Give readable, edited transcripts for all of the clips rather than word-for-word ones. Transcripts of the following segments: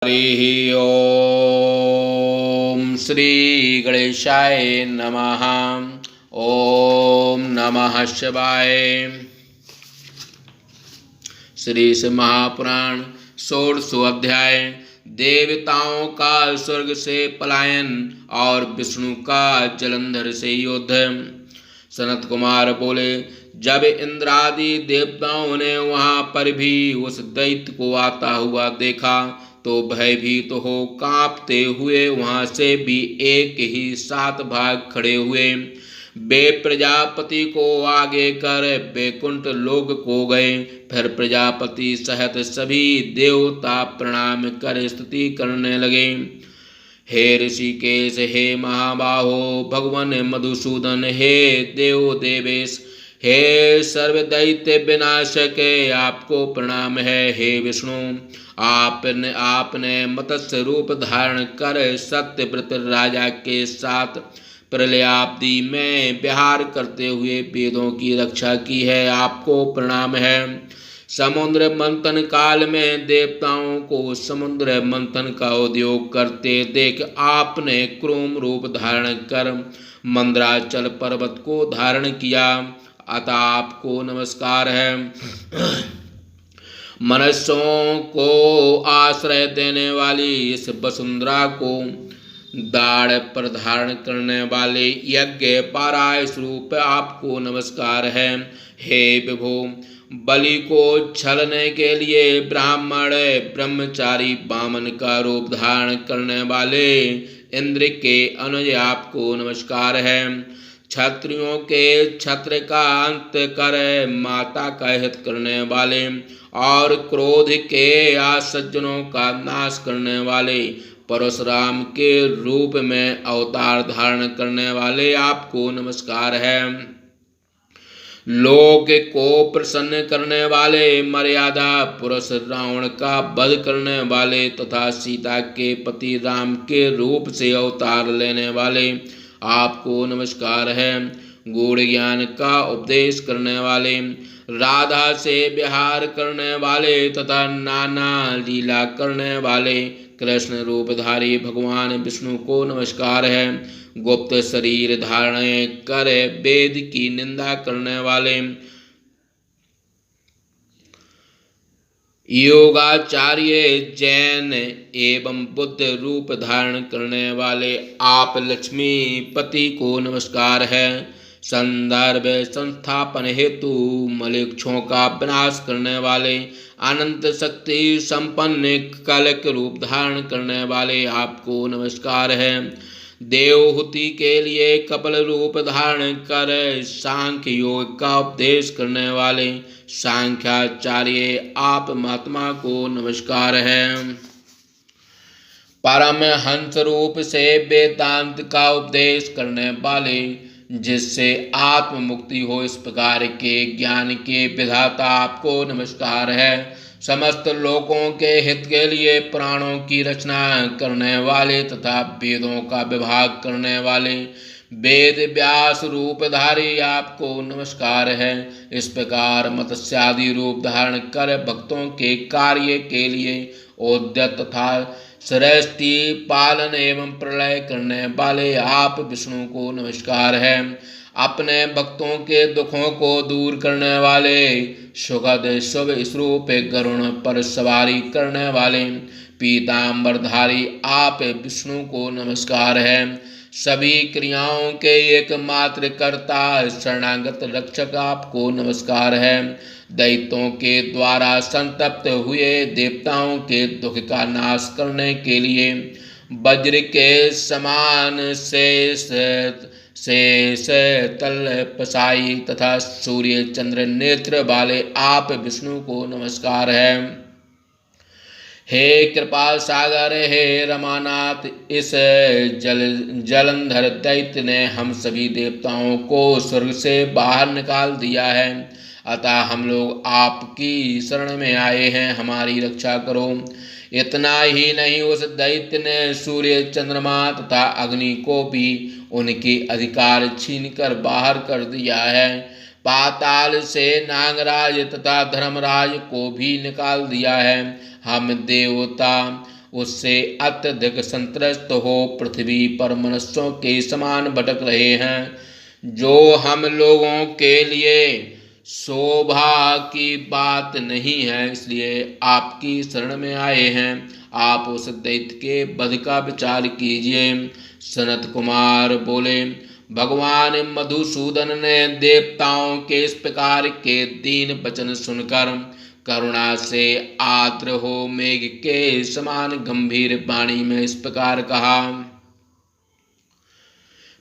हरि ओम श्री गणेशाय नमः। ओम नमः शिवाय। श्री शिव महापुराण षोडशो अध्याय। देवताओं का स्वर्ग से पलायन और विष्णु का जलंधर से युद्ध। सनत कुमार बोले, जब इंद्रादि देवताओं ने वहां पर भी उस दैत्य को आता हुआ देखा तो भयभीत हो कांपते हुए वहां से भी एक ही साथ भाग खड़े हुए। वे प्रजापति को आगे कर वैकुंठ लोक को गए। फिर प्रजापति सहित सभी देवता प्रणाम कर स्तुति करने लगे। हे ऋषिकेश, हे महाबाहो, भगवान मधुसूदन, हे देव देवेश, हे सर्वदैत्य विनाशक, आपको प्रणाम है। हे विष्णु, आपने मत्स्य रूप धारण कर सत्यव्रत राजा के साथ प्रलयाब्दि में विहार करते हुए वेदों की रक्षा की है, आपको प्रणाम है। समुद्र मंथन काल में देवताओं को समुद्र मंथन का उद्योग करते देख आपने क्रोम रूप धारण कर मंदराचल पर्वत को धारण किया, अतः आपको नमस्कार है। मनुष्यों को आश्रय देने वाली इस वसुंधरा को दाढ़ पर धारण करने वाले यज्ञ पाराय स्वरूप आपको नमस्कार है। हे विभो, बलि को छलने के लिए ब्राह्मण ब्रह्मचारी वामन का रूप धारण करने वाले इंद्र के अनुज आपको नमस्कार है। क्षत्रियों के छत्र का अंत कर माता का हित करने वाले और क्रोध के आसज्जनों का नाश करने वाले परशुराम के रूप में अवतार धारण करने वाले आपको नमस्कार है। लोक को प्रसन्न करने वाले मर्यादा पुरुष रावण का वध करने वाले तथा सीता के पति राम के रूप से अवतार लेने वाले आपको नमस्कार है। गूढ़ ज्ञान का उपदेश करने वाले, राधा से विहार करने वाले तथा नाना लीला करने वाले कृष्ण रूपधारी भगवान विष्णु को नमस्कार है। गुप्त शरीर धारण कर वेद की निंदा करने वाले योगाचार्य जैन एवं बुद्ध रूप धारण करने वाले आप लक्ष्मीपति को नमस्कार है। संदर्भ संस्थापन हेतु मलेच्छों का विनाश करने वाले अनंत शक्ति संपन्न कलक रूप धारण करने वाले आपको नमस्कार है। देवहूति के लिए कपल रूप धारण कर सांख्य योग का उपदेश करने वाले सांख्याचार्य आप महात्मा को नमस्कार है। परम हंस रूप से वेदांत का उपदेश करने वाले, जिससे आत्म मुक्ति हो, इस प्रकार के ज्ञान के विधाता आपको नमस्कार है। समस्त लोकों के हित के लिए प्राणों की रचना करने वाले तथा वेदों का विभाग करने वाले वेद व्यास रूपधारी आपको नमस्कार है। इस प्रकार मत्स्यादि रूप धारण कर भक्तों के कार्य के लिए उद्यत तथा सृष्टि पालन एवं प्रलय करने वाले आप विष्णु को नमस्कार है। अपने भक्तों के दुखों को दूर करने वाले सुखद शुभ स्वरूप गरुण पर सवारी करने वाले पीताम्बरधारी आप विष्णु को नमस्कार है। सभी क्रियाओं के एकमात्र कर्ता शरणागत रक्षक आपको नमस्कार है। दैत्यों के द्वारा संतप्त हुए देवताओं के दुख का नाश करने के लिए वज्र के समान शेष तल पसाई तथा सूर्य चंद्र नेत्र वाले आप विष्णु को नमस्कार है। हे कृपा सागर, हे रमानाथ, इस जलंधर दैत्य ने हम सभी देवताओं को स्वर्ग से बाहर निकाल दिया है, अतः हम लोग आपकी शरण में आए हैं, हमारी रक्षा करो। इतना ही नहीं, उस दैत्य ने सूर्य चंद्रमा तथा अग्नि को भी उनके अधिकार छीनकर बाहर कर दिया है। पाताल से नागराज तथा धर्मराज को भी निकाल दिया है। हम देवता उससे अत्यधिक संतृष्ट हो पृथ्वी पर मनुष्यों के समान भटक रहे हैं, जो हम लोगों के लिए शोभा की बात नहीं है, इसलिए आपकी शरण में आए हैं। आप उस दैत्य के वध का विचार कीजिए। सनत कुमार बोले, भगवान मधुसूदन ने देवताओं के इस प्रकार के दीन वचन सुनकर करुणा से आर्द्र हो मेघ के समान गंभीर वाणी में इस प्रकार कहा।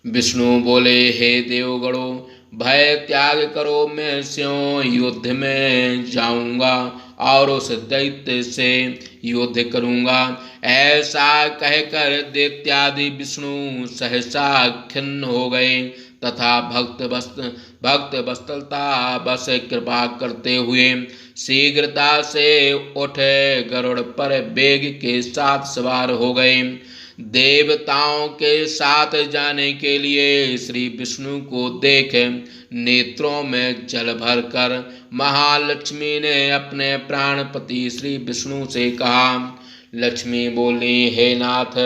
विष्णु बोले, हे देवगणों, भय त्याग करो, मैं स्यों युद्ध में जाऊंगा और उस दैत्य से युद्ध करूंगा। ऐसा कहकर दैत्यादि विष्णु सहसा खिन्न हो गए तथा भक्त वत्सलता बस कृपा करते हुए शीघ्रता से उठे गरुड़ पर वेग के साथ सवार हो गए। देवताओं के साथ जाने के लिए श्री विष्णु को देख नेत्रों में जल भरकर महालक्ष्मी ने अपने प्राणपति श्री विष्णु से कहा। लक्ष्मी बोली, हे नाथ,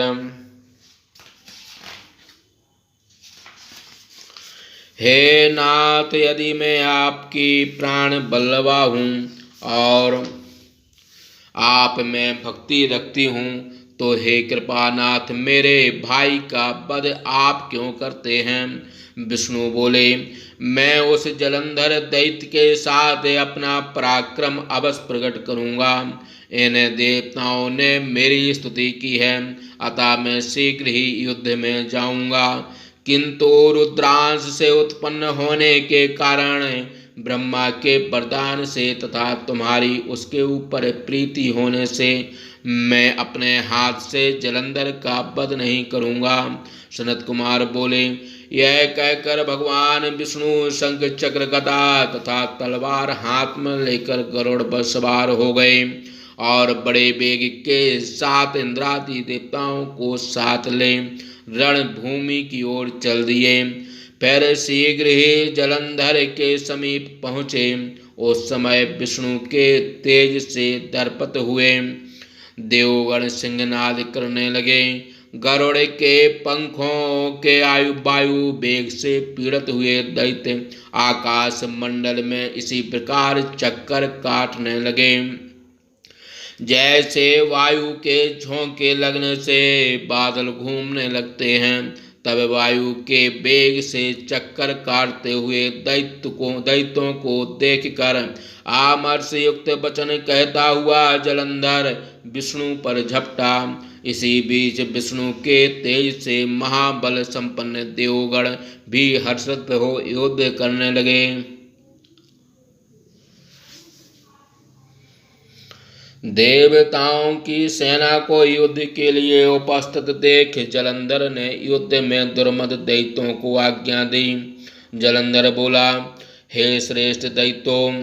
हे नाथ, यदि मैं आपकी प्राण बल्लवा हूँ और आप में भक्ति रखती हूँ, तो हे कृपानाथ, मेरे भाई का वध आप क्यों करते हैं? विष्णु बोले, मैं उस जलंधर दैत्य के साथ अपना पराक्रम अवश्य प्रकट करूंगा। इन देवताओं ने मेरी स्तुति की है, अतः मैं शीघ्र ही युद्ध में जाऊंगा। किंतु रुद्रांश से उत्पन्न होने के कारण ब्रह्मा के वरदान से तथा तुम्हारी उसके ऊपर प्रीति होने से मैं अपने हाथ से जलंधर का वध नहीं करूंगा। सनत कुमार बोले, यह कहकर भगवान विष्णु शंख चक्र गदा तथा तलवार हाथ में लेकर गरुड़ पर सवार हो गए और बड़े वेग के साथ इंद्रादि देवताओं को साथ ले रणभूमि की ओर चल दिए। फिर शीघ्र ही जलंधर के समीप पहुँचे। उस समय विष्णु के तेज से दर्पित हुए देवगण सिंहनाद करने लगे। गरुड़ के पंखों के वायु वेग से पीड़ित हुए दैत्य आकाश मंडल में इसी प्रकार चक्कर काटने लगे, जैसे वायु के झोंके लगने से बादल घूमने लगते हैं। तब वायु के वेग से चक्कर काटते हुए दैत्यों को देखकर आमर्ष युक्त वचन कहता हुआ जलंधर विष्णु पर झपटा। इसी बीच विष्णु के तेज से महाबल संपन्न देवगण भी हर्षित हो युद्ध करने लगे। देवताओं की सेना को युद्ध के लिए उपस्थित देख जलंधर ने युद्ध में दुर्मद दैत्यों को आज्ञा दी। जलंधर बोला, हे श्रेष्ठ दैत्यों,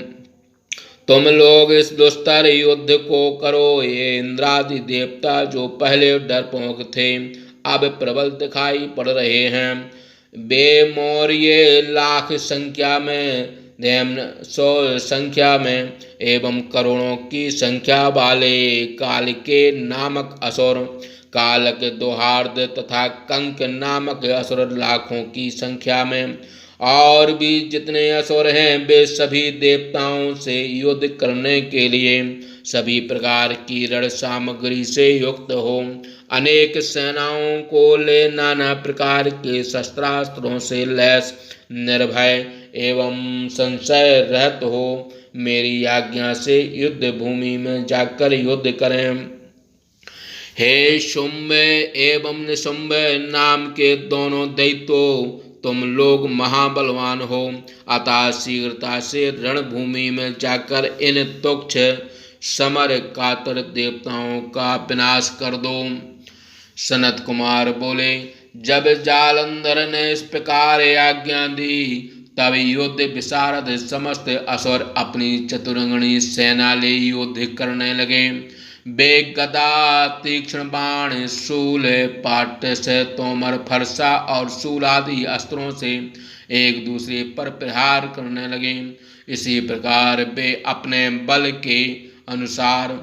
तुम लोग इस दुस्तर युद्ध को करो। ये इंद्रादि देवता जो पहले डरपोक थे अब प्रबल दिखाई पड़ रहे हैं। बेमौर्य लाख संख्या में, 100 संख्या में एवं करोड़ों की संख्या वाले काल के नामक असुर, कालक दोहार्द तथा कंक नामक असुर लाखों की संख्या में, और भी जितने असुर हैं वे सभी देवताओं से युद्ध करने के लिए सभी प्रकार की रण सामग्री से युक्त हो अनेक सेनाओं को ले नाना प्रकार के शस्त्रास्त्रों से लैस निर्भय एवं संशय रहित हो मेरी आज्ञा से युद्ध भूमि में जाकर युद्ध करें। हे शुंभ एवं निशुंभ नाम के दोनों दैत्यों, तुम लोग महाबलवान हो, अतः शीघ्रता से रणभूमि में जाकर इन तुच्छ समर कातर देवताओं का विनाश कर दो। सनत कुमार बोले, जब जालंधर ने इस प्रकार आज्ञा दी तब युद्ध विशारद समस्त असुर अपनी चतुरंगणी सेना ले युद्ध करने लगे। वे गदा, तीक्ष्ण बाण, शूल, पाटस, तोमर, फरसा और शूल आदि अस्त्रों से एक दूसरे पर प्रहार करने लगे। इसी प्रकार वे अपने बल के अनुसार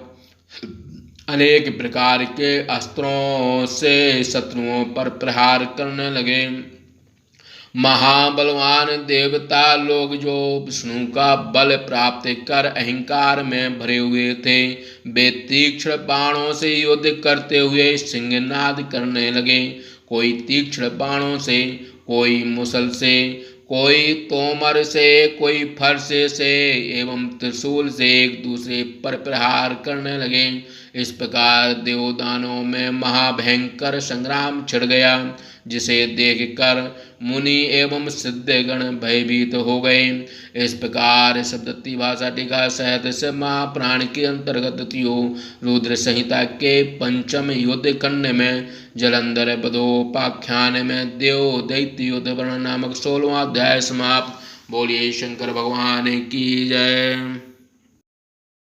अनेक प्रकार के अस्त्रों से शत्रुओं पर प्रहार करने लगे। महाबलवान देवता लोग जो विष्णु का बल प्राप्त कर अहंकार में भरे हुए थे, वे तीक्ष्ण बाणों से युद्ध करते हुए सिंहनाद करने लगे। कोई तीक्ष्ण बाणों से, कोई मुसल से, कोई तोमर से, कोई फर्श से एवं त्रिशूल से एक दूसरे पर प्रहार करने लगे। इस प्रकार देवदानों में महाभयंकर संग्राम छिड़ गया, जिसे देखकर मुनि एवं सिद्धगण भयभीत हो गए। इस प्रकार शब्दती भाषा टीका सहित से महापुराण के अंतर्गत रुद्र संहिता के पंचम युद्ध खंड में जलंधर वधोपाख्यान में देव दैत्य युद्ध वर्णन नामक 16वां अध्याय समाप्त। बोलिए शंकर भगवान की जय।